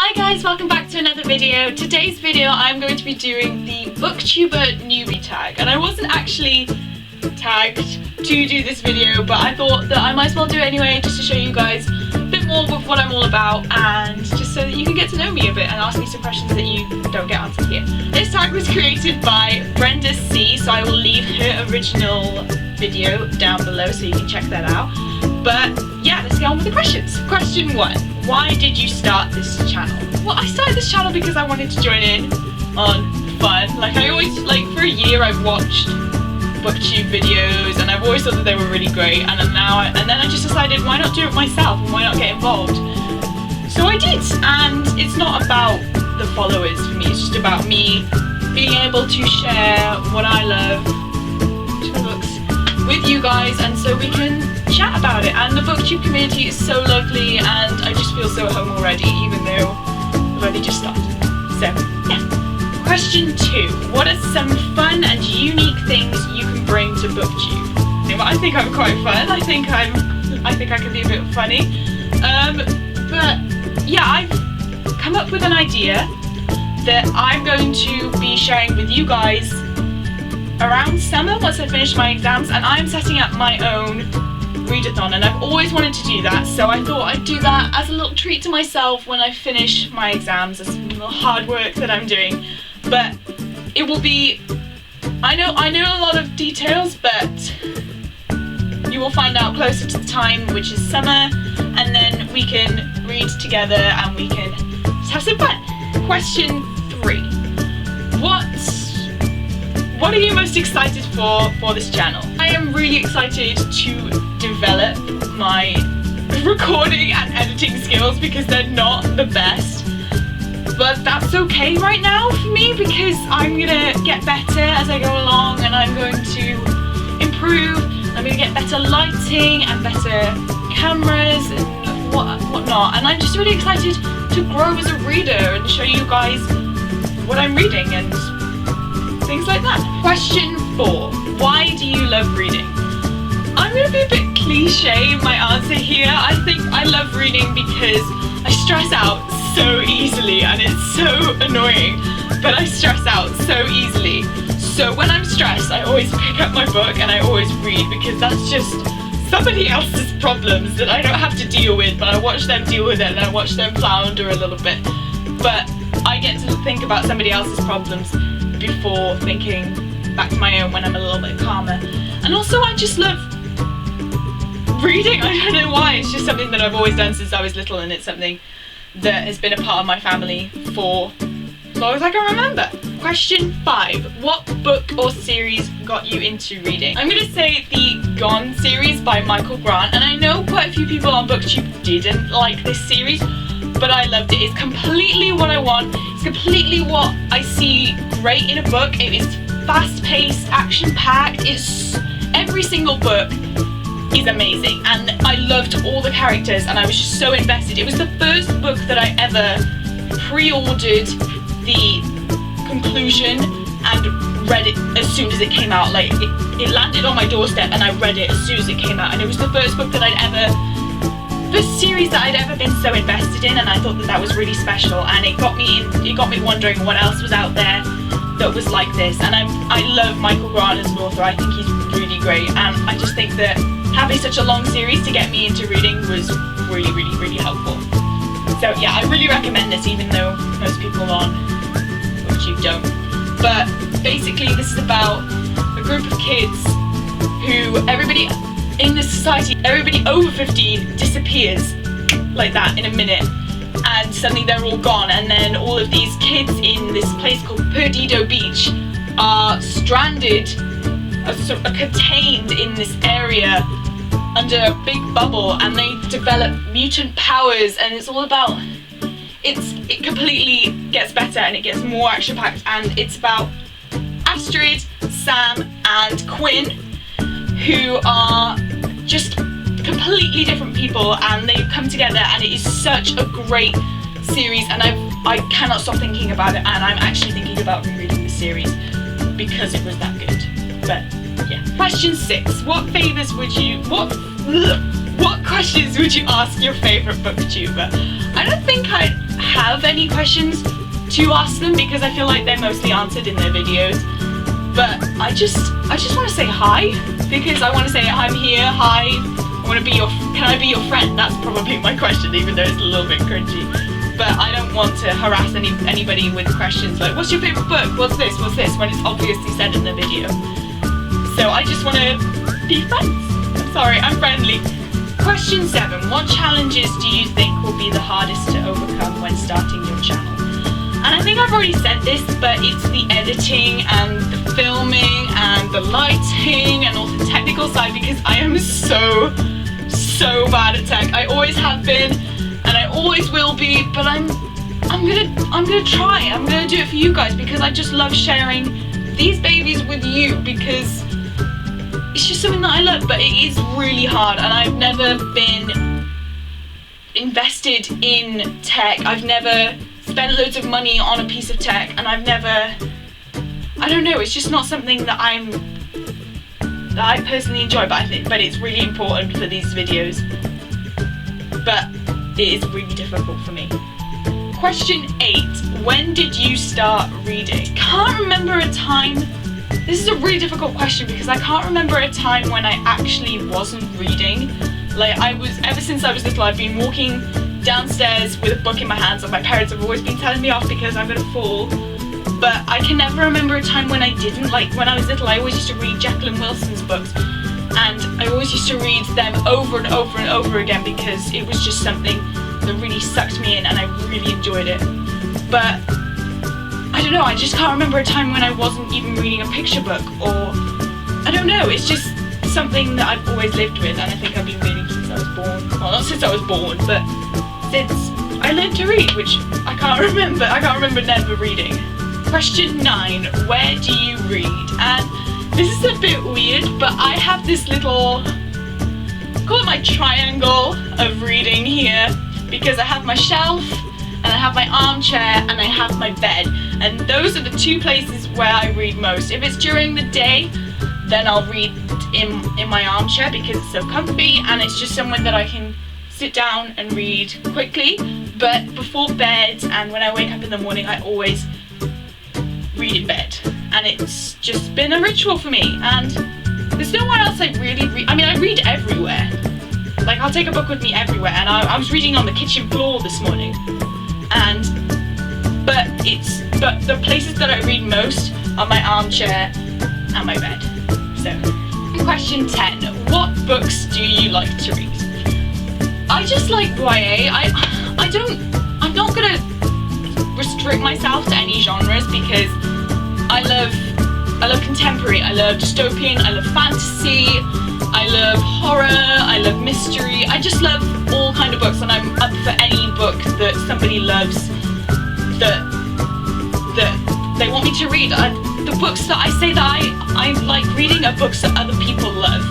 Hi guys, welcome back to another video. Today's video I'm going to be doing the BookTuber Newbie Tag, and I wasn't actually tagged to do this video, but I thought that I might as well do it anyway, just to show you guys a bit more of what I'm all about, and just so that you can get to know me a bit and ask me some questions that you don't get answered here. This tag was created by Brenda C, so I will leave her original video down below so you can check that out. But yeah, let's get on with the questions. Question 1. Why did you start this channel? Well, I started this channel because I wanted to join in on fun. Like, I always, for a year I've watched BookTube videos and I've always thought that they were really great, and then I just decided, why not do it myself and why not get involved? So I did, and it's not about the followers for me, it's just about me being able to share what I love, books, with you guys, and so we can chat about it. And the BookTube community is so lovely, and I just feel so at home already, even though I've only just started. So yeah. Question 2. What are some fun and unique things you can bring to BookTube? I think I'm quite fun. I think I can be a bit funny. But yeah, I've come up with an idea that I'm going to be sharing with you guys around summer once I finish my exams, and I'm setting up my own readathon, and I've always wanted to do that, so I thought I'd do that as a little treat to myself when I finish my exams. It's a little hard work that I'm doing, but it will be, I know a lot of details, but you will find out closer to the time, which is summer, and then we can read together and we can just have some fun. Question 3. What are you most excited for this channel? I am really excited to develop my recording and editing skills because they're not the best. But that's okay right now for me because I'm gonna get better as I go along, and I'm going to improve. I'm gonna get better lighting and better cameras and whatnot. And I'm just really excited to grow as a reader and show you guys what I'm reading and things like that. Question 4. Why do you love reading? I'm going to be a bit cliche in my answer here. I think I love reading because I stress out so easily, and it's so annoying, but I stress out so easily. So when I'm stressed, I always pick up my book and I always read, because that's just somebody else's problems that I don't have to deal with, but I watch them deal with it and I watch them flounder a little bit. But I get to think about somebody else's problems before thinking back to my own when I'm a little bit calmer. And also I just love reading. I don't know why, it's just something that I've always done since I was little, and it's something that has been a part of my family for as long as I can remember. Question 5. What book or series got you into reading? I'm going to say the Gone series by Michael Grant, and I know quite a few people on BookTube didn't like this series, but I loved it. It's completely what I want. It's completely what I see great in a book. It is fast-paced, action-packed. It's every single book is amazing, and I loved all the characters, and I was just so invested. It was the first book that I ever pre-ordered the conclusion and read it as soon as it came out. Like, it landed on my doorstep and I read it as soon as it came out, and it was the first book that first series that I'd ever been so invested in, and I thought that was really special, and it got me wondering what else was out there that was like this. And I love Michael Grant as an author. I think he's really great, and I just think that having such a long series to get me into reading was really, really, really helpful. So yeah, I really recommend this, even though most people on BookTube don't. But basically this is about a group of kids who, everybody in this society, everybody over 15 disappears like that in a minute, and suddenly they're all gone, and then all of these kids in this place called Perdido Beach are stranded, are contained in this area under a big bubble, and they develop mutant powers, and it's all about, it completely gets better and it gets more action-packed, and it's about Astrid, Sam and Quinn, who are just completely different people, and they come together, and it is such a great series, and I cannot stop thinking about it, and I'm actually thinking about rereading the series because it was that good. But yeah. Question 6. What questions would you ask your favourite booktuber? I don't think I'd have any questions to ask them because I feel like they're mostly answered in their videos. But I just want to say hi because I want to say I'm here, hi, can I be your friend? That's probably my question, even though it's a little bit cringy. But I don't want to harass anybody with questions like, what's your favourite book? What's this? When it's obviously said in the video. So I just want to be friends. I'm sorry, I'm friendly. Question 7. What challenges do you think will be the hardest to overcome when starting your channel? And I think I've already said this, but it's the editing and the filming and the lighting and all the technical side because I am so bad at tech. I always have been and I always will be, but I'm gonna try. I'm gonna do it for you guys because I just love sharing these babies with you because it's just something that I love, but it is really hard and I've never been invested in tech. I've never spent loads of money on a piece of tech and I don't know, it's just not something that I personally enjoy, but it's really important for these videos. But it is really difficult for me. Question 8. When did you start reading? Can't remember a time. This is a really difficult question because I can't remember a time when I actually wasn't reading. Like ever since I was little, I've been walking downstairs with a book in my hands and my parents have always been telling me off because I'm gonna fall. But I can never remember a time when I didn't. Like when I was little, I always used to read Jacqueline Wilson's books and I always used to read them over and over and over again because it was just something that really sucked me in and I really enjoyed it. But I don't know, I just can't remember a time when I wasn't even reading a picture book, or I don't know, it's just something that I've always lived with and I think I've been reading since I was born. Well, not since I was born, but since I learned to read, which I can't remember never reading. Question 9. Where do you read? And this is a bit weird, but I have this little, call it my triangle of reading here, because I have my shelf, and I have my armchair, and I have my bed. And those are the two places where I read most. If it's during the day, then I'll read in my armchair because it's so comfy, and it's just somewhere that I can sit down and read quickly. But before bed, and when I wake up in the morning, I always read in bed, and it's just been a ritual for me, and there's nowhere else I really read. I mean, I read everywhere. Like, I'll take a book with me everywhere, and I was reading on the kitchen floor this morning, but the places that I read most are my armchair and my bed. So, question 10. What books do you like to read? I just like YA. I'm not gonna restrict myself to any genres because I love contemporary, I love dystopian, I love fantasy, I love horror, I love mystery. I just love all kind of books, and I'm up for any book that somebody loves that they want me to read. The books that I say that I like reading are books that other people love,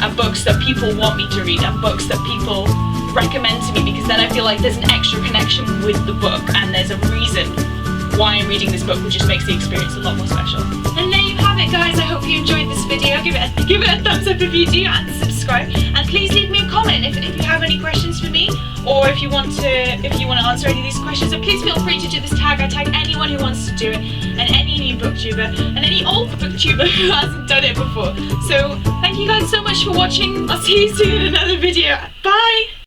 and books that people want me to read, and books that people recommend to me, because then I feel like there's an extra connection with the book and there's a reason why I'm reading this book, which just makes the experience a lot more special. And there you have it, guys. I hope you enjoyed this video. Give it a thumbs up if you do, and subscribe, and please leave me a comment if you have any questions for me, or if you want to answer any of these questions. So please feel free to do this tag. I tag anyone who wants to do it, and any new booktuber, and any old booktuber who hasn't done it before. So thank you guys so much for watching. I'll see you soon in another video. Bye.